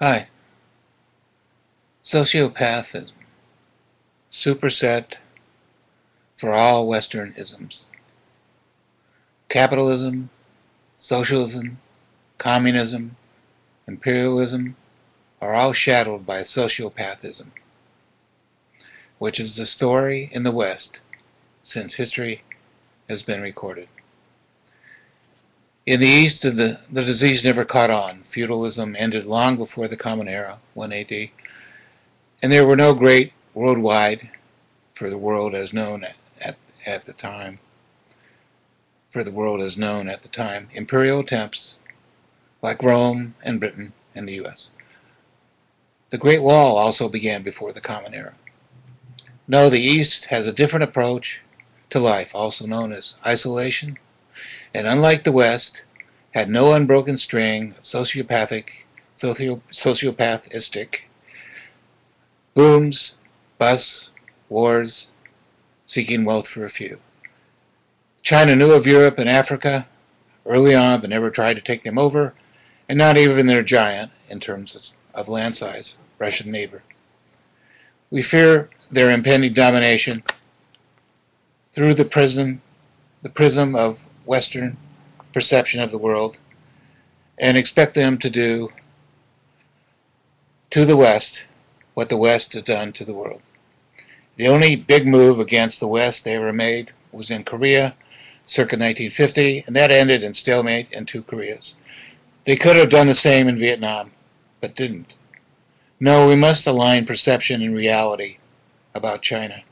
Hi. Soiciopath-ism. Superset for all Western isms. Capitalism, socialism, communism, imperialism are all shadowed by sociopathism, which is the story in the West since history has been recorded. In the East, the disease never caught on. Feudalism ended long before the Common Era, 1 AD, and there were no great worldwide for the world as known at the time. Imperial attempts like Rome and Britain and the US. The Great Wall also began before the Common Era. No, the East has a different approach to life, also known as isolation, and unlike the West, had no unbroken string of sociopathistic booms, busts, wars, seeking wealth for a few. China knew of Europe and Africa early on, but never tried to take them over, and not even their giant, in terms of land size, Russian neighbor. We fear their impending domination through the prism of Western perception of the world, and expect them to do to the West what the West has done to the world. The only big move against the West they ever made was in Korea, circa 1950, and that ended in stalemate and two Koreas. They could have done the same in Vietnam, but didn't. No, we must align perception and reality about China.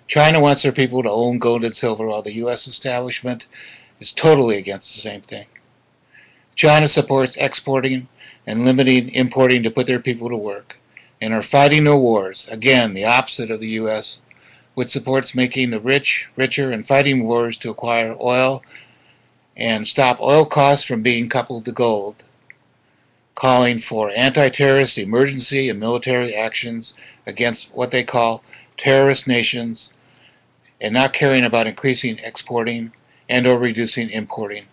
China wants their people to own gold and silver, while the U.S. establishment is totally against the same thing. China supports exporting and limiting importing to put their people to work, and are fighting no wars, again the opposite of the U.S., which supports making the rich richer and fighting wars to acquire oil and stop oil costs from being coupled to gold, calling for anti-terrorist emergency and military actions against what they call terrorist nations, and not caring about increasing exporting and or reducing importing,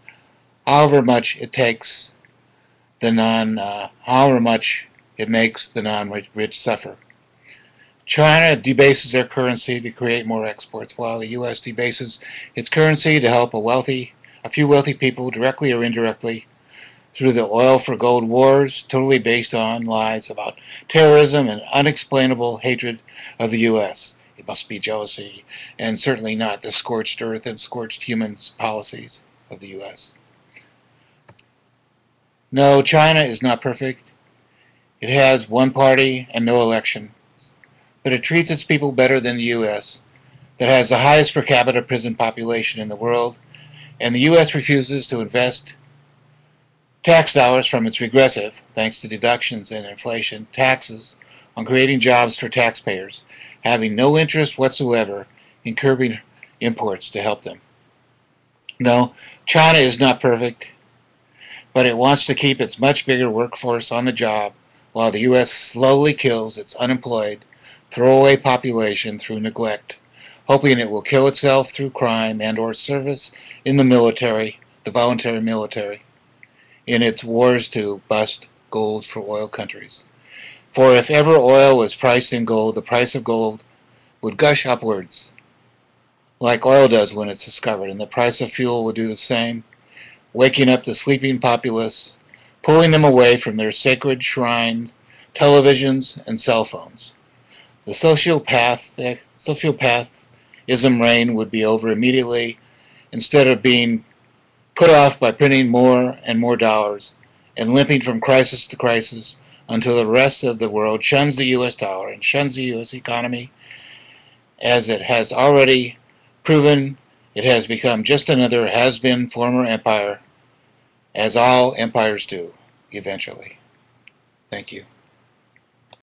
however much it makes the non-rich suffer. China debases their currency to create more exports, while the U.S. debases its currency to help a few wealthy people, directly or indirectly, through the oil for gold wars, totally based on lies about terrorism and unexplainable hatred of the U.S. It must be jealousy, and certainly not the scorched earth and scorched humans policies of the U.S. No, China is not perfect. It has one party and no election, but it treats its people better than the U.S., that has the highest per capita prison population in the world, and the U.S. refuses to invest tax dollars from its regressive, thanks to deductions and inflation, taxes on creating jobs for taxpayers, having no interest whatsoever in curbing imports to help them. No, China is not perfect, but it wants to keep its much bigger workforce on the job, while the U.S. slowly kills its unemployed, throwaway population through neglect, hoping it will kill itself through crime and or service in the military, the voluntary military, in its wars to bust gold for oil countries. For if ever oil was priced in gold, the price of gold would gush upwards, like oil does when it's discovered, and the price of fuel would do the same, waking up the sleeping populace, pulling them away from their sacred shrines, televisions, and cell phones. The sociopathism reign would be over immediately, instead of being put off by printing more and more dollars and limping from crisis to crisis until the rest of the world shuns the U.S. dollar and shuns the U.S. economy, as it has already proven. It has become just another has-been former empire, as all empires do, eventually. Thank you.